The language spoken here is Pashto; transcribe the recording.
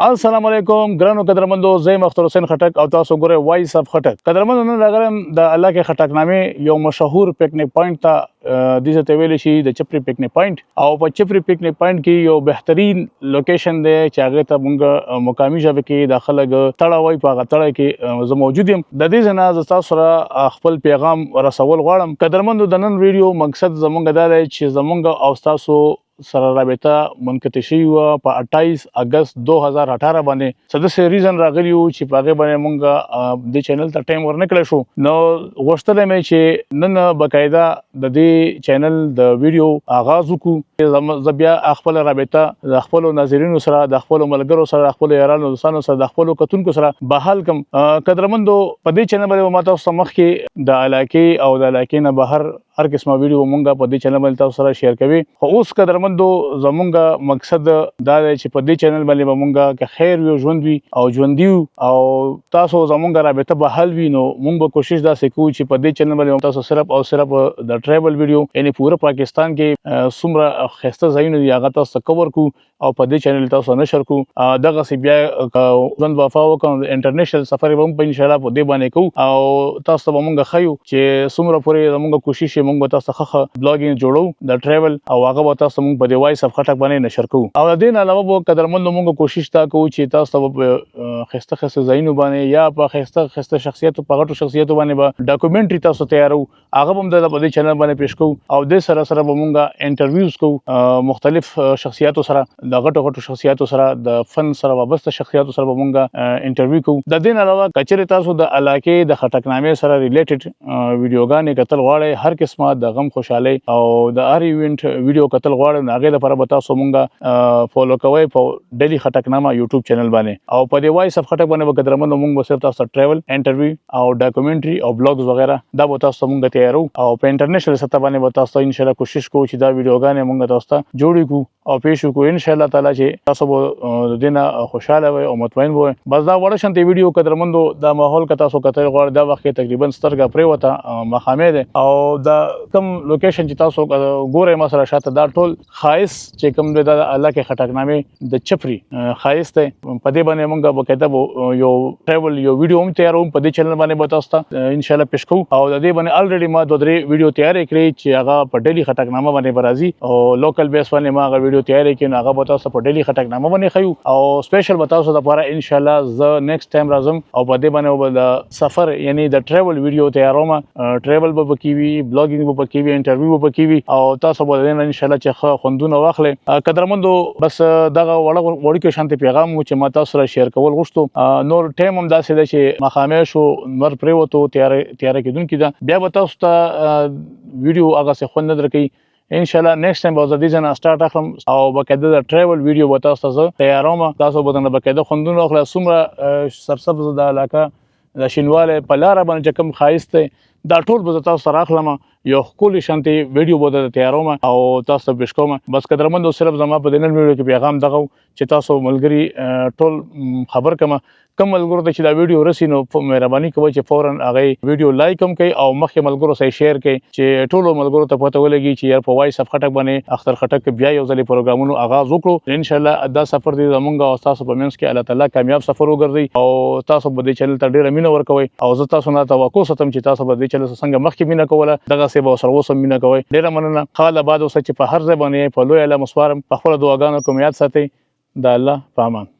السلام علیکم ګرانو قدرمندو زه مختار حسین خټک او تاسو ګورئ وایس اف خټک. قدرمندو نن راغلم د الله کې خټک نامې یو مشهور پکنیک پوینټ ته دې ته ویل شي د چپری پکنیک پوینټ او په چپری پکنیک پوینټ کې یو بهترین لوکیشن دی چې هغه ته موږ مقامي ژبه کې د خلک تړه وای په هغه تړه کې زه موجود یم. د دې ځنه زه تاسو سره خپل پیغام رسول غواړم. قدرمندو د نن ویډیو مقصد زمونږ دا دی چې زمونږ او تاسو سره رابطه منقطع شوې وه په 28 اګست 2018 باندې څه داسې ریزن راغلی و چې په هغې باندې موږ دې چینل ته ټایم ورنکړی شو. نو غوښتلی مې چې نن باقاعده د دې چینل د ویډیو آغاز وکړو. زه بیا خپله رابطه د خپلو ناظرینو سره د خپلو ملګرو سره د خپلو یارانو دوستانو سره د خپلو کتونکو سره بحال کړم. قدرمندو په دې چینل باندې به ما تاسو ته مخکې د علاقې او د علاقې نه بهر هر قسمه ویډیو مونږ په دې چینل باندې تاسو سره شیر کوي. خو اوس قدرمندو زمونږ مقصد دا دی چې په دې چینل باندې به مونږ که خیر وي او ژوند وي او ژوندي او تاسو زمونږ رابطه بحال وي نو مونږ به کوشش داسې کوو چې په دې چینل باندې تاسو صرف او صرف د ټریول ویډیو یعنی پوره پاکستان کې څومره ښایسته ځایونه دي هغه تاسو ته کور کړو او په دې چینل تاسو نشر کو. دغسې بیا ژوند وفا وکړو انټرنیشنل سفر به هم په انشاءالله په دې باندې کوو او تاسو ته به مونږ ښیو چې څومره پورې زمونږ کوشش مونږ به تاسو ته ښه بلاګینګ جوړو د ټریول او هغه به تاسو مونږ په دې وایس اف خټک باندې نشر کوو. او د دې نه علاوه به قدرمندو مونږ کوشش دا کوو چې تاسو ته په ښایسته ښایسته ځایونو باندې یا په ښایسته شخصیتو په غټو شخصیتو باندې به ډاکومنټري تاسو تیارو هغه به هم د په دې چینل باندې پیش کوو او دې سره سره به مونږ انټرویوز کوو مختلف شخصیاتو سره د غټو شخصیاتو سره د فن سره وابسته شخصیاتو سره به مونږ انټرویو کوو. د دې نه علاوه که چیرې تاسو د علاقې د خټکنامې سره ریلیټډ ویډیوګانې کتل غواړئ هر قسمه د غم خوشحالۍ او د هر ایونټ ویډیو کتل غواړئ نو هغې لپاره به تاسو مونږ فالو کوئ په ډیلی خټکنامه یوټیوب چینل باندې او په دې وایس اف خټک باندې به قدرمندو مونږ به صرف تاسو ته ټریول انټرویو او ډاکومنټري او بلاګز وغیره دا به تاسو ته مونږ تیارو او په انټرنیشنل سطح باندې به تاسو ته انشاءالله کوشش کوو چې دا ویډیوګانې مونږ تاسو ته جوړې کړو او پیش وکړو انشاءالله تعالی چې تاسو به د دې نه خوشحاله وئ او مطمئن به وئ. بس دا وړه شانتې ویډیو قدرمندو دا ماحول که تاسو کتل غواړئ دا وخت کې تقریبا سترګه پرېوته مخامې دی او دا کوم لوکیشن چې تاسو ګورئ ما سره شاته دا ټول ښایست چې کوم دی دا د الله کې خټکنامې د چپري ښایست دی. په دې باندې مونږ باقاعده یو ټریول یو ویډیو هم تیاروم په دې چینل باندې به تاسو ته انشاءالله پیش کوو او د دې باندې الریډي ما 2-3 ویډیو تیارې کړې چې هغه په ډیلی خټکنامه باندې به راځي او لوکل بیس باندې ما هغه ویډیو تیارې کړې نو هغه به تاسو په ډیلی خټکنامه باندې ښیو او سپیشل به تاسو لپاره انشاءالله زه نیکسټ ټایم راځم او په دې باندې به د سفر یعنی د ټریول ویډیو تیاروم. ټریول به پکې وي بلاګینګ به پکې وي انټرویو به پکې وي او تاسو به د دې نه انشاءالله چې ښه خوندونه واخلئ. قدرمندو بس دغه وړوکی شانتې پیغام و چې ما تاسو سره شیر کول غوښتو. نور ټایم هم داسې دی چې ماښامې شو لمر پرېوتو تیاره کېدونکې ده بیا به تاسو ته ویډیو هغسې خوند نه درکوي. انشاءالله نیکسټ ټایم به زه دې ځای نه سټارټ اخلم او باقاعده د ټریول ویډیو به تاسو ته زه تیاروم تاسو به درنه باقاعده خوندونه واخلئ. څومره سرسبز د علاقه د شینوالی په لاره باندې چې کوم ښایست دی دا ټول به زه تاسو سره اخلم یو ښکلې شانتې ویډیو به درته تیاروم او تاسو ته پیش کوم. بس قدرمندو صرف زما په دې نن ویډیو کې پیغام دغه و چې تاسو ملګري ټول خبر کړم کوم ملګرو ته چې دا ویډیو رسي نو مهرباني کوئ چې فوراً هغې ویډیو لایک هم کوئ او مخکې ملګرو سره شیر کوئ چې ټولو ملګرو ته پته ولګي چې یار په وایس اف خټک باندې اختر خټک بیا یو ځلې پروګرامونو آغاز وکړو. انشاءالله دا سفر دی زمونږ او تاسو په منځ کې الله تعالی کامیاب سفر وګرځوي او تاسو به دې چینل ته ډېره مینه ورکوئ او زه تاسو نه توقع ساتم چې تاسو به دې چینل سره څنګه مخکې مینه کوله دغسې به ورسره اوس هم مینه کوئ. ډېره مننه. ښه له بعد اوسه چې په هر ځای باندې په لوی الله مسپارم. په خپلو دعاګانو کې مو یاد ساتئ. د الله په امان.